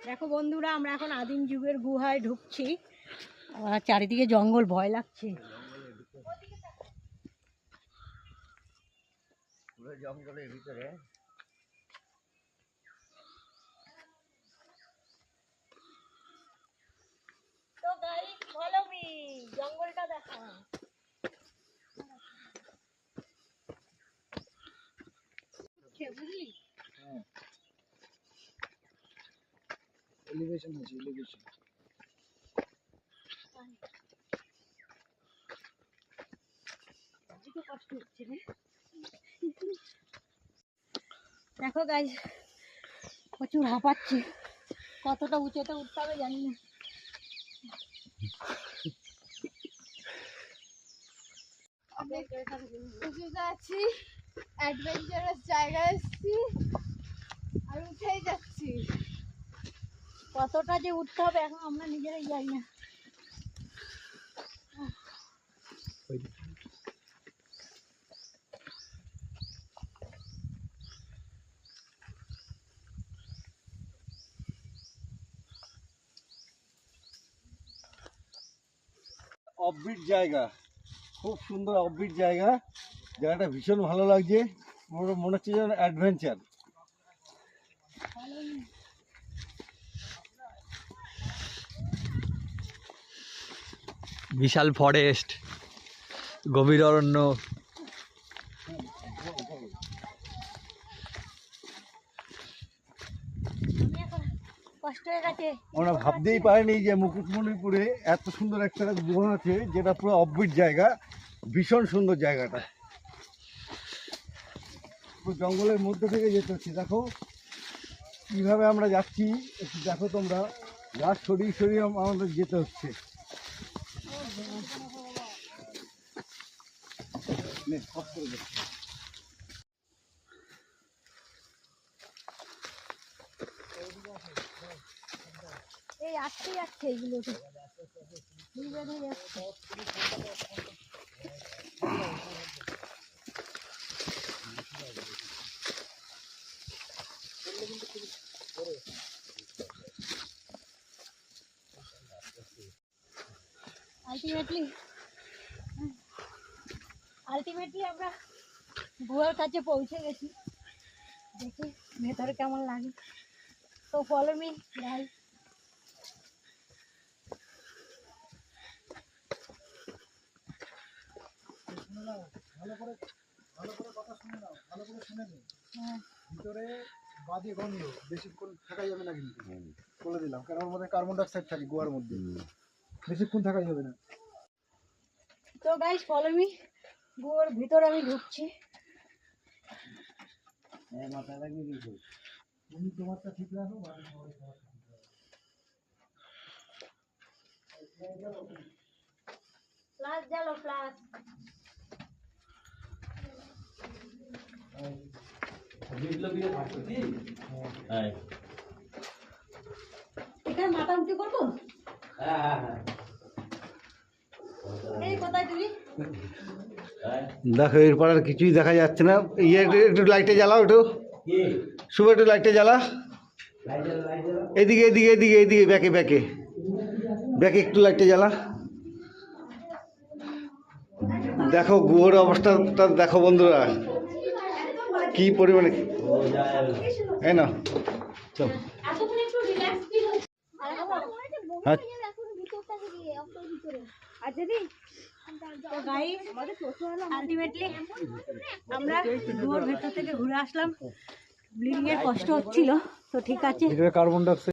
দেখো বন্ধুরা, আমরা এখন আদিম যুগের গুহায় ঢুকছি। চারিদিকে জঙ্গল, ভয় লাগছে। জঙ্গলের ভিতরে তো গাইস ফলো মি, জঙ্গলটা দেখা। বুঝলি? হ্যাঁ, এলিভেশন আছে, এলিভেশন। কষ্ট হচ্ছে রে। দেখো গাইস, প্রচুর হাঁপাচ্ছে। কতটা উঁচুতে উঠতে হবে জানি না। আছি, অ্যাডভেঞ্চারাস জায়গায় এসেছি আর উঠেই যাচ্ছি। কতটা যে উঠতে হবে এখন আমরা নিজেরাই জানি না। অফবিট জায়গা, খুব সুন্দর অফবিট জায়গা। জায়গাটা ভীষণ ভালো লাগছে, মনে হচ্ছে যেন অ্যাডভেঞ্চার। বিশাল ফরেস্ট, গভীর অরণ্য। কষ্ট হয়ে গেছে। আমরা ভাবতেই পারিনি যে মুকুটমণিপুরে এত সুন্দর একটা গুহা আছে, যেটা পুরো অফবিট জায়গা। ভীষণ সুন্দর জায়গাটা, পুরো জঙ্গলের মধ্যে থেকে যেতে হচ্ছে। দেখো কিভাবে আমরা যাচ্ছি, একটু দেখো তোমরা। গাছ সরিয়ে সরিয়ে আমাদের যেতে হচ্ছে। নে, অফ করে দে। এই আসতে যাচ্ছে এগুলো তো বেঁধে যাচ্ছে। আলটিমেটলি আমরা গুহার কাছে পৌঁছে গেছি। দেখি ভেতরে কেমন লাগে। তো ফলো মি গাইস। ভালো করে কথা শুনে নাও, ভালো করে শুনে নিও। ভিতরে বাজে গন্ধ, বেশিক্ষণ থাকা যাবে না কিন্তু, বলে দিলাম। কারণ ওর মধ্যে কার্বন ডাইঅক্সাইড থাকে গুহার মধ্যে, বেশিক্ষণ থাকা যাবে না। তো গাইস ফলো মি, গুহার ভিতরে আমি ঢুকছি। মাথায় লাগিয়ে দিয়েছো, তুমি তোমারটা ঠিক রাখো, বাকি সবাই সবার ঠিক রাখো। প্লাস জ্বালো, প্লাস। এখানে মাথা উঁচু করবো। এই কোথায় তুমি? দেখো এরপর আর কিছুই দেখা যাচ্ছে না। একটু লাইটে জ্বালাও, একটু শুভ, একটু লাইটে জ্বালা। এদিকে এদিকে এদিকে এদিকে, ব্যাকে ব্যাকে ব্যাকে একটু লাইটে জ্বালা। দেখো গুহার অবস্থাটা দেখো বন্ধুরা, কি পরিমাণে। এই না চল। আলটিমেটলি আমরা গুহার ভেতর থেকে ঘুরে আসলাম। ব্লিডিং এর কষ্ট হচ্ছিল, তো ঠিক আছে। Carbon dioxide